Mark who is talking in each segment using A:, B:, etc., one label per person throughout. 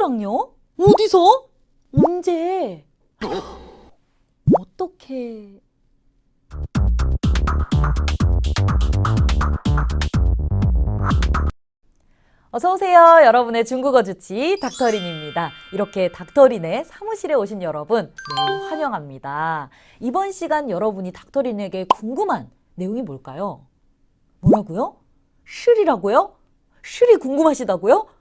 A: 누구랑요? 어디서? 언제? 어떻게? 어서오세요. 여러분의 중국어 주치 닥터린입니다. 이렇게 닥터린의 사무실에 오신 여러분 매우 환영합니다. 이번 시간 여러분이 닥터린에게 궁금한 내용이 뭘까요? 뭐라고요? 슐이라고요? 슐이 궁금하시다고요?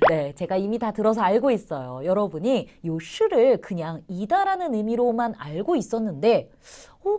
A: 네, 제가 이미 다 들어서 알고 있어요. 여러분이 요 슐을 그냥 이다라는 의미로만 알고 있었는데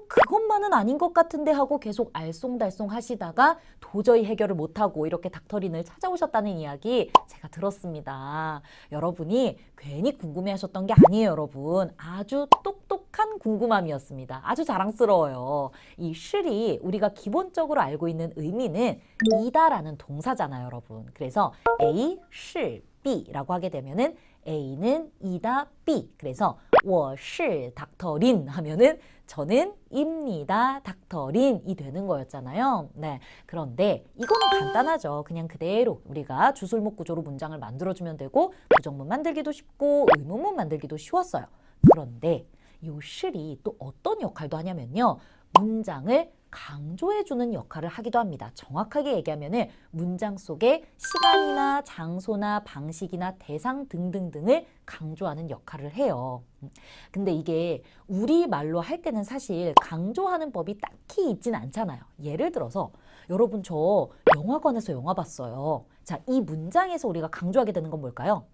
A: 그것만은 아닌 것 같은데 하고 계속 알쏭달쏭 하시다가 도저히 해결을 못하고 이렇게 닥터린을 찾아오셨다는 이야기 제가 들었습니다. 여러분이 괜히 궁금해하셨던 게 아니에요, 여러분. 아주 똑똑한 궁금함이었습니다. 아주 자랑스러워요. 이 슐이 우리가 기본적으로 알고 있는 의미는 이다라는 동사잖아요, 여러분. 그래서 A, 실, B라고 하게 되면은 A는 이다, B. 그래서 我是 닥터린 하면은 저는 입니다. 닥터린이 되는 거였잖아요. 네. 그런데 이거는 간단하죠. 그냥 그대로 우리가 주술목 구조로 문장을 만들어주면 되고 부정문 만들기도 쉽고 의문문 만들기도 쉬웠어요. 그런데 이 실이 또 어떤 역할도 하냐면요. 문장을 강조해주는 역할을 하기도 합니다. 정확하게 얘기하면 문장 속에 시간이나 장소나 방식이나 대상 등등등을 강조하는 역할을 해요. 근데 이게 우리말로 할 때는 사실 강조하는 법이 딱히 있진 않잖아요. 예를 들어서 여러분 저 영화관에서 영화 봤어요. 자, 이 문장에서 우리가 강조하게 되는 건 뭘까요?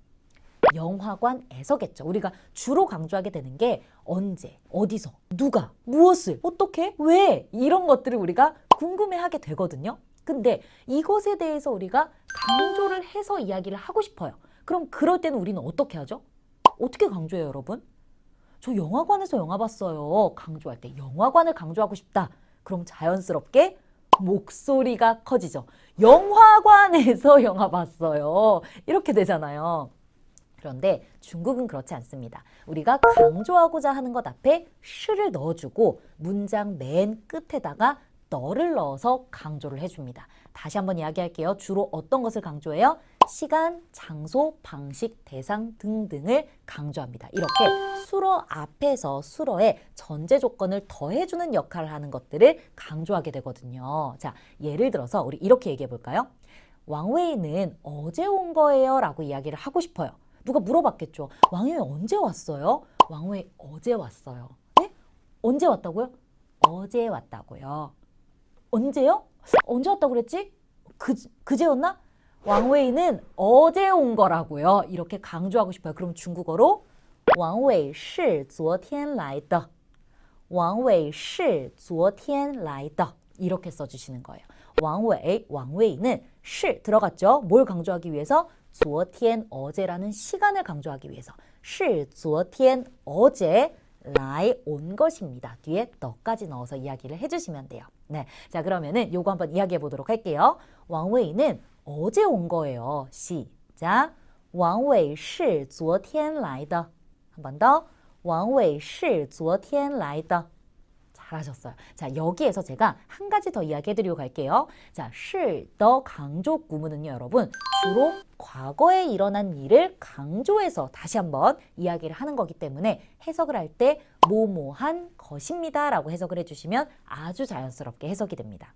A: 영화관에서겠죠. 우리가 주로 강조하게 되는 게 언제, 어디서, 누가, 무엇을, 어떻게, 왜 이런 것들을 우리가 궁금해하게 되거든요. 근데 이것에 대해서 우리가 강조를 해서 이야기를 하고 싶어요. 그럼 그럴 때는 우리는 어떻게 하죠? 어떻게 강조해요, 여러분? 저 영화관에서 영화 봤어요. 강조할 때 영화관을 강조하고 싶다. 그럼 자연스럽게 목소리가 커지죠. 영화관에서 영화 봤어요. 이렇게 되잖아요. 그런데 중국은 그렇지 않습니다. 우리가 강조하고자 하는 것 앞에 슈를 넣어주고 문장 맨 끝에다가 너를 넣어서 강조를 해줍니다. 다시 한번 이야기할게요. 주로 어떤 것을 강조해요? 시간, 장소, 방식, 대상 등등을 강조합니다. 이렇게 수어 앞에서 수어에 전제 조건을 더해주는 역할을 하는 것들을 강조하게 되거든요. 자, 예를 들어서 우리 이렇게 얘기해 볼까요? 왕웨이는 어제 온 거예요 라고 이야기를 하고 싶어요. 누가 물어봤겠죠. 왕웨이 언제 왔어요? 왕웨이 어제 왔어요. 네? 언제 왔다고요? 어제 왔다고요. 언제요? 언제 왔다고 그랬지? 그제였나? 왕웨이는 어제 온 거라고요. 이렇게 강조하고 싶어요. 그럼 중국어로 왕웨이 是昨天来的. 왕웨이 是昨天来的. 이렇게 써주시는 거예요. 왕웨이는 是 들어갔죠? 뭘 강조하기 위해서? 昨天 어제라는 시간을 강조하기 위해서 是昨天 어제来온 것입니다. 뒤에 너까지 넣어서 이야기를 해주시면 돼요. 네, 자 그러면은 요거 한번 이야기해 보도록 할게요. 왕웨이는 어제 온 거예요. 시작. 王伟是昨天来的. 한 번 더. 王伟是昨天来的. 잘하셨어요. 자, 여기에서 제가 한 가지 더 이야기해드리고 갈게요. 자, 是더 강조 구문은요, 여러분. 주로 과거에 일어난 일을 강조해서 다시 한번 이야기를 하는 거기 때문에 해석을 할 때 뭐뭐한 것입니다 라고 해석을 해주시면 아주 자연스럽게 해석이 됩니다.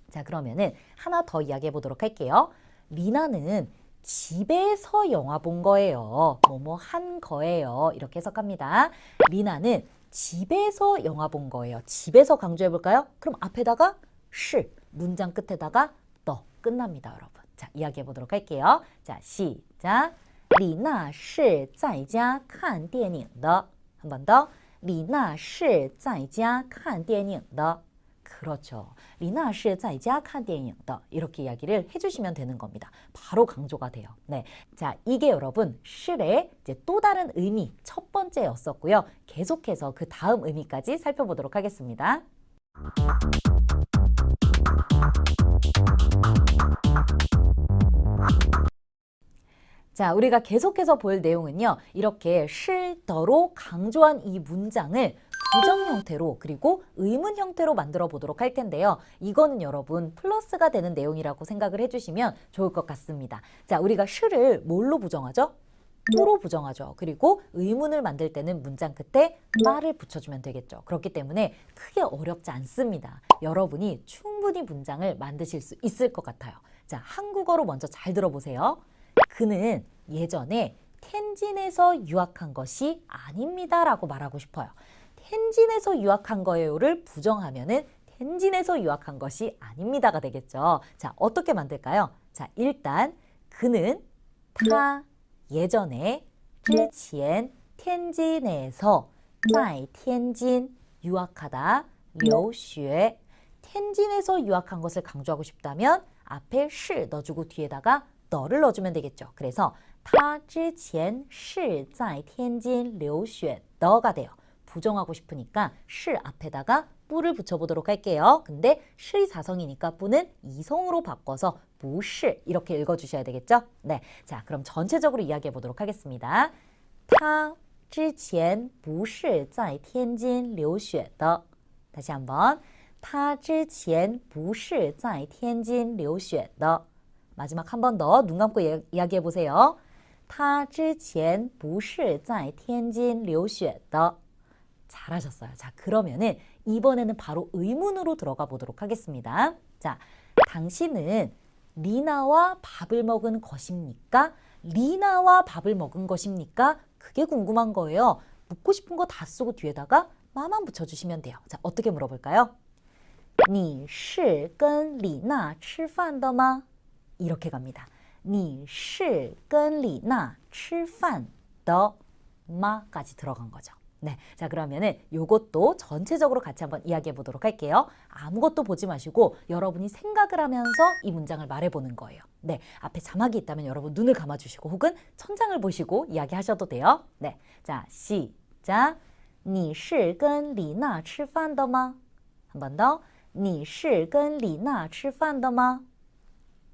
A: 자, 그러면은 하나 더 이야기해 보도록 할게요. 리나는 집에서 영화 본 거예요. 뭐뭐 한 거예요. 이렇게 해석합니다. 리나는 집에서 영화 본 거예요. 집에서 강조해 볼까요? 그럼 앞에다가 是, 문장 끝에다가 더 끝납니다, 여러분. 자, 이야기해 보도록 할게요. 자, 시작. 李娜是在家看电影的. 한 번 더. 李娜是在家看电影的. 그렇죠. 李娜是在家看电影的. 이렇게 이야기를 해주시면 되는 겁니다. 바로 강조가 돼요. 네, 자 이게 여러분 실의 이제 또 다른 의미 첫 번째였었고요. 계속해서 그 다음 의미까지 살펴보도록 하겠습니다. 자, 우리가 계속해서 볼 내용은요. 이렇게 실더로 강조한 이 문장을 부정 형태로 그리고 의문 형태로 만들어 보도록 할 텐데요. 이거는 여러분 플러스가 되는 내용이라고 생각을 해주시면 좋을 것 같습니다. 자, 우리가 시를 뭘로 부정하죠? 또로 부정하죠. 그리고 의문을 만들 때는 문장 끝에 마를 붙여주면 되겠죠. 그렇기 때문에 크게 어렵지 않습니다. 여러분이 충분히 문장을 만드실 수 있을 것 같아요. 자, 한국어로 먼저 잘 들어보세요. 그는 예전에 텐진에서 유학한 것이 아닙니다 라고 말하고 싶어요. 텐진에서 유학한 거예요를 부정하면은 텐진에서 유학한 것이 아닙니다가 되겠죠. 자, 어떻게 만들까요? 자, 일단 그는 타 예전에 之前 텐진에서 在 텐진 유학하다 留学 텐진에서 유학한 것을 강조하고 싶다면 앞에 是 넣어주고 뒤에다가 너를 넣어주면 되겠죠. 그래서 他之前是在天津留学 너가 돼요. 부정하고 싶으니까 是 앞에다가 뿌를 붙여보도록 할게요. 근데 是이 사성이니까 뿌는 이성으로 바꿔서 不是 이렇게 읽어주셔야 되겠죠? 네, 자 그럼 전체적으로 이야기해 보도록 하겠습니다. 他之前不是在天津留学的 다시 한번 他之前不是在天津留学的 마지막 한 번 더 눈 감고 이야기해 보세요. 他之前不是在天津留学的 잘하셨어요. 자, 그러면은 이번에는 바로 의문으로 들어가 보도록 하겠습니다. 자, 당신은 리나와 밥을 먹은 것입니까? 리나와 밥을 먹은 것입니까? 그게 궁금한 거예요. 묻고 싶은 거 다 쓰고 뒤에다가 마만 붙여주시면 돼요. 자, 어떻게 물어볼까요? 你是跟李娜吃饭的吗? 이렇게 갑니다. 你是跟李娜吃饭的吗? 까지 들어간 거죠. 네, 자 그러면은 요것도 전체적으로 같이 한번 이야기해 보도록 할게요. 아무것도 보지 마시고 여러분이 생각을 하면서 이 문장을 말해보는 거예요. 네, 앞에 자막이 있다면 여러분 눈을 감아주시고 혹은 천장을 보시고 이야기하셔도 돼요. 네, 자 시작. 你是跟李娜吃饭的吗? 한 번 더. 你是跟李娜吃饭的吗?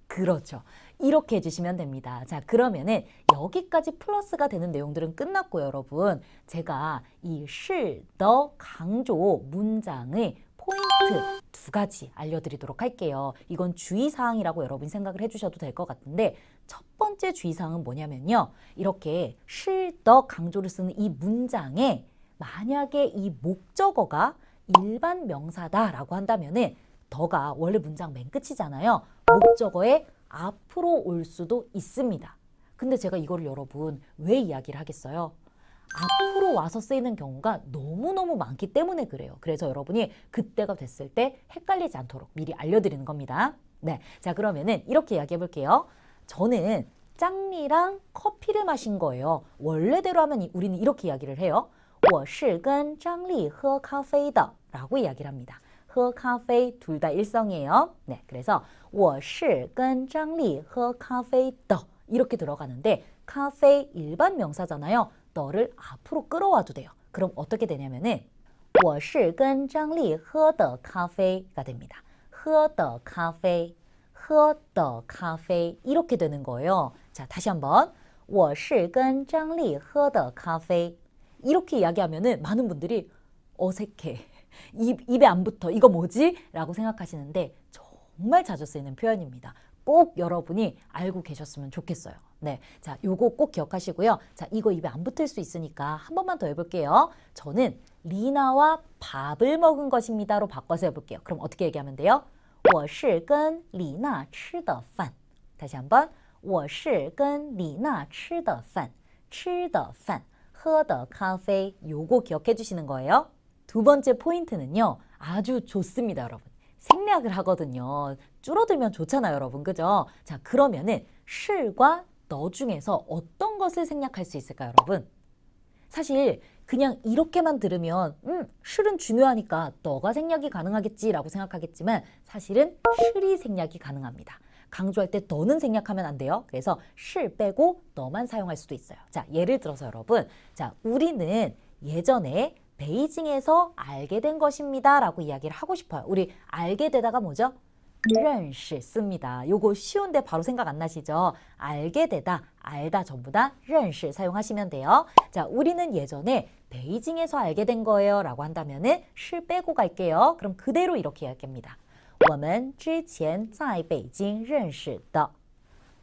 A: 그렇죠. 이렇게 해주시면 됩니다. 자, 그러면은 여기까지 플러스가 되는 내용들은 끝났고요, 여러분. 제가 이 실, 더 강조 문장의 포인트 두 가지 알려드리도록 할게요. 이건 주의사항이라고 여러분이 생각을 해주셔도 될 것 같은데 첫 번째 주의사항은 뭐냐면요. 이렇게 실, 더 강조를 쓰는 이 문장에 만약에 이 목적어가 일반 명사다라고 한다면은 더가 원래 문장 맨 끝이잖아요. 목적어에 앞으로 올 수도 있습니다. 근데 제가 이거를 여러분 왜 이야기를 하겠어요? 앞으로 와서 쓰이는 경우가 너무너무 많기 때문에 그래요. 그래서 여러분이 그때가 됐을 때 헷갈리지 않도록 미리 알려드리는 겁니다. 네, 자 그러면은 이렇게 이야기해 볼게요. 저는 짱리랑 커피를 마신 거예요. 원래대로 하면 우리는 이렇게 이야기를 해요. 我是跟张丽喝咖啡的 라고 이야기를 합니다. 喝咖啡 둘 다 일성이에요. 네, 그래서 我是跟张丽喝咖啡的 이렇게 들어가는데 카페 일반 명사잖아요. 너를 앞으로 끌어와도 돼요. 그럼 어떻게 되냐면은 我是跟张丽喝的咖啡가 됩니다. 喝的咖啡喝的咖啡 이렇게 되는 거예요. 자, 다시 한번 我是跟张丽喝的咖啡 이렇게 이야기하면은 많은 분들이 어색해. 입에 안 붙어. 이거 뭐지? 라고 생각하시는데 정말 자주 쓰이는 표현입니다. 꼭 여러분이 알고 계셨으면 좋겠어요. 네, 자, 요거 꼭 기억하시고요. 자, 이거 입에 안 붙을 수 있으니까 한 번만 더 해볼게요. 저는 리나와 밥을 먹은 것입니다로 바꿔서 해볼게요. 그럼 어떻게 얘기하면 돼요? 我是跟李娜吃的饭 다시 한번 我是跟李娜吃的饭吃的饭喝的咖啡 요거 기억해 주시는 거예요. 두 번째 포인트는요. 아주 좋습니다, 여러분. 생략을 하거든요. 줄어들면 좋잖아요, 여러분. 그죠? 자, 그러면은 실과 너 중에서 어떤 것을 생략할 수 있을까요, 여러분? 사실 그냥 이렇게만 들으면 실은 중요하니까 너가 생략이 가능하겠지라고 생각하겠지만 사실은 실이 생략이 가능합니다. 강조할 때 너는 생략하면 안 돼요. 그래서 실 빼고 너만 사용할 수도 있어요. 자, 예를 들어서 여러분, 자, 우리는 예전에 베이징에서 알게 된 것입니다 라고 이야기를 하고 싶어요. 우리 알게 되다가 뭐죠? 认识 씁니다. 요거 쉬운데 바로 생각 안 나시죠? 알게 되다, 알다 전부 다 认识 사용하시면 돼요. 자, 우리는 예전에 베이징에서 알게 된 거예요 라고 한다면은 是 빼고 갈게요. 그럼 그대로 이렇게 이야기합니다. 我们之前在北京认识的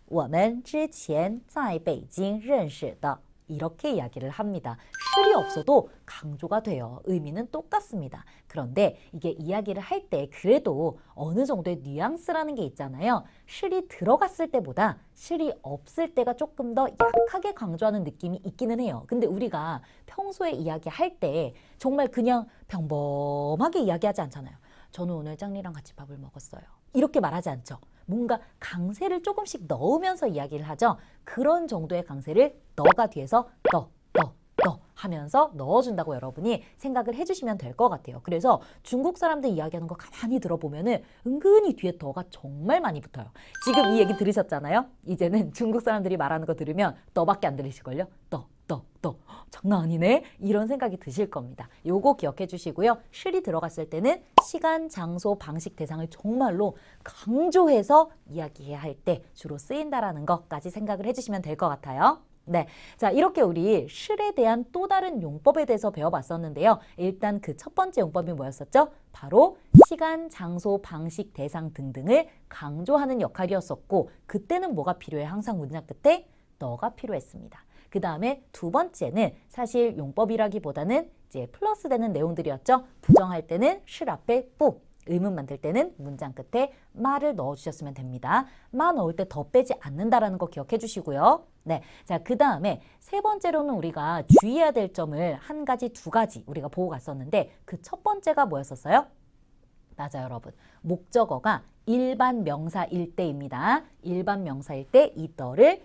A: 我们之前在北京认识的 이렇게 이야기를 합니다. 실이 없어도 강조가 돼요. 의미는 똑같습니다. 그런데 이게 이야기를 할 때 그래도 어느 정도의 뉘앙스라는 게 있잖아요. 실이 들어갔을 때보다 실이 없을 때가 조금 더 약하게 강조하는 느낌이 있기는 해요. 근데 우리가 평소에 이야기할 때 정말 그냥 평범하게 이야기하지 않잖아요. 저는 오늘 짱리랑 같이 밥을 먹었어요. 이렇게 말하지 않죠. 뭔가 강세를 조금씩 넣으면서 이야기를 하죠. 그런 정도의 강세를 너가 뒤에서 너 하면서 넣어준다고 여러분이 생각을 해주시면 될 것 같아요. 그래서 중국 사람들 이야기하는 거 가만히 들어보면은 은근히 뒤에 더가 정말 많이 붙어요. 지금 이 얘기 들으셨잖아요. 이제는 중국 사람들이 말하는 거 들으면 너밖에 안 들리실걸요. 너. 장난 아니네? 이런 생각이 드실 겁니다. 요거 기억해 주시고요. 실이 들어갔을 때는 시간, 장소, 방식, 대상을 정말로 강조해서 이야기해야 할 때 주로 쓰인다라는 것까지 생각을 해주시면 될 것 같아요. 네, 자 이렇게 우리 실에 대한 또 다른 용법에 대해서 배워봤었는데요. 일단 그 첫 번째 용법이 뭐였었죠? 바로 시간, 장소, 방식, 대상 등등을 강조하는 역할이었었고 그때는 뭐가 필요해? 항상 문장 끝에 너가 필요했습니다. 그 다음에 두 번째는 사실 용법이라기보다는 이제 플러스 되는 내용들이었죠. 부정할 때는 실 앞에 뿌, 의문 만들 때는 문장 끝에 마를 넣어주셨으면 됩니다. 마 넣을 때 더 빼지 않는다라는 거 기억해 주시고요. 네, 자 그 다음에 세 번째로는 우리가 주의해야 될 점을 한 가지, 두 가지 우리가 보고 갔었는데 그 첫 번째가 뭐였었어요? 맞아요, 여러분. 목적어가 일반 명사일 때입니다. 일반 명사일 때 이 더를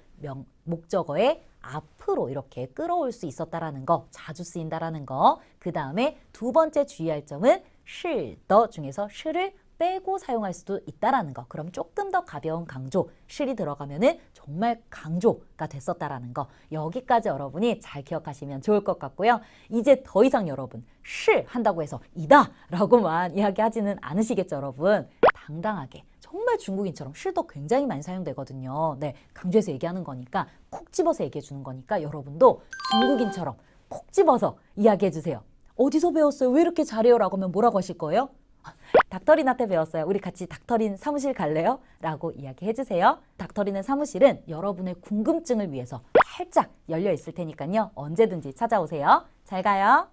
A: 목적어의 앞으로 이렇게 끌어올 수 있었다라는 거, 자주 쓰인다라는 거. 그 다음에 두 번째 주의할 점은 실, 더 중에서 실을 빼고 사용할 수도 있다라는 거. 그럼 조금 더 가벼운 강조, 실이 들어가면은 정말 강조가 됐었다라는 거. 여기까지 여러분이 잘 기억하시면 좋을 것 같고요. 이제 더 이상 여러분 실 한다고 해서 이다 라고만 이야기하지는 않으시겠죠, 여러분. 당당하게 정말 중국인처럼 실도 굉장히 많이 사용되거든요. 네, 강조해서 얘기하는 거니까 콕 집어서 얘기해 주는 거니까 여러분도 중국인처럼 콕 집어서 이야기해 주세요. 어디서 배웠어요? 왜 이렇게 잘해요? 라고 하면 뭐라고 하실 거예요? 닥터린한테 배웠어요. 우리 같이 닥터린 사무실 갈래요? 라고 이야기해 주세요. 닥터린의 사무실은 여러분의 궁금증을 위해서 활짝 열려 있을 테니까요. 언제든지 찾아오세요. 잘 가요.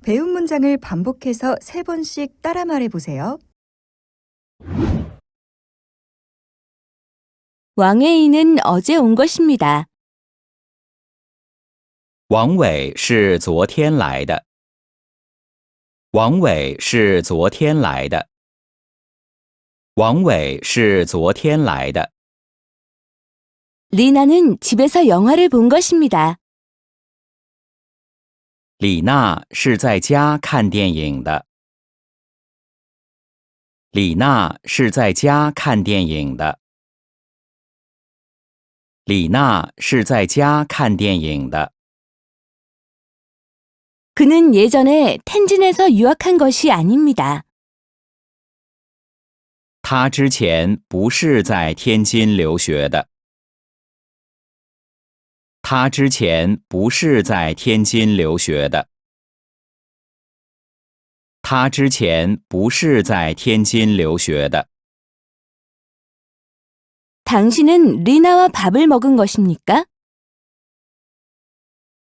B: 배운 문장을 반복해서 3번씩 따라 말해보세요.
C: 왕혜인은 어제 온 것입니다.
D: 王伟是昨天来的。王伟是昨天来的。王伟是昨天来的。
C: 리나는 집에서 영화를 본 것입니다.
D: 李娜是在家看电影的。李娜是在家看电影的。李娜是在家看电影的。
C: 그는 예전에 텐진에서 유학한 것이 아닙니다.
D: 他之前不是在天津留学的。他之前不是在天津留学的。他之前不是在天津留学的。
C: 당신은 리나와 밥을 먹은 것입니까?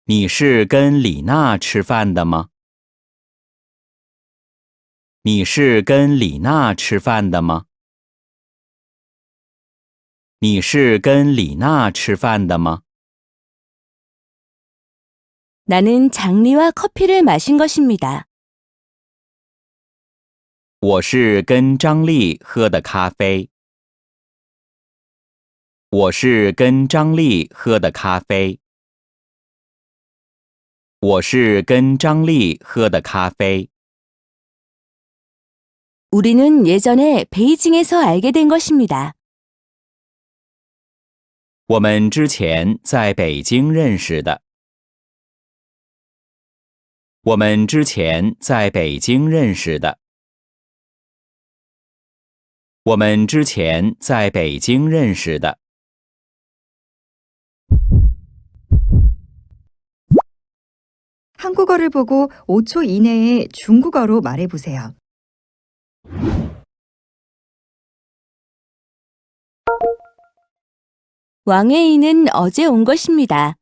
D: 你是跟李娜吃饭的吗？你是跟李娜吃饭的吗？你是跟李娜吃饭的吗？
C: 나는 장리와 커피를 마신 것입니다.
D: 我是跟张丽喝的咖啡。我是跟张丽喝的咖啡。我是跟张丽喝的咖啡。
C: 우리는 예전에 베이징에서 알게 된 것입니다.
D: 我们之前在北京认识的。我们之前在北京认识的。我们之前在北京认识的。
B: 한국어를 보고 5초 이내에 중국어로 말해보세요.
C: 왕혜인은 어제 온 것입니다.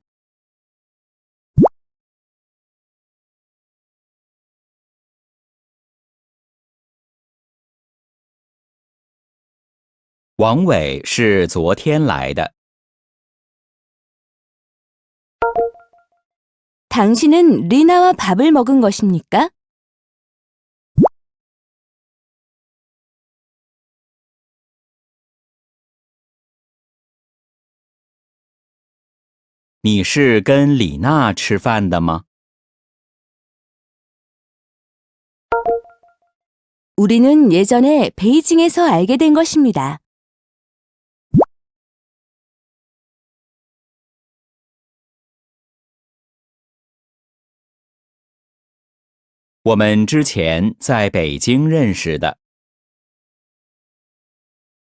D: 왕伟是昨天来的。
C: 당신은 리나와 밥을 먹은 것입니까?
D: 你是跟李娜吃饭的吗？
C: 우리는 예전에 베이징에서 알게 된 것입니다.
D: 我们之前在北京认识的。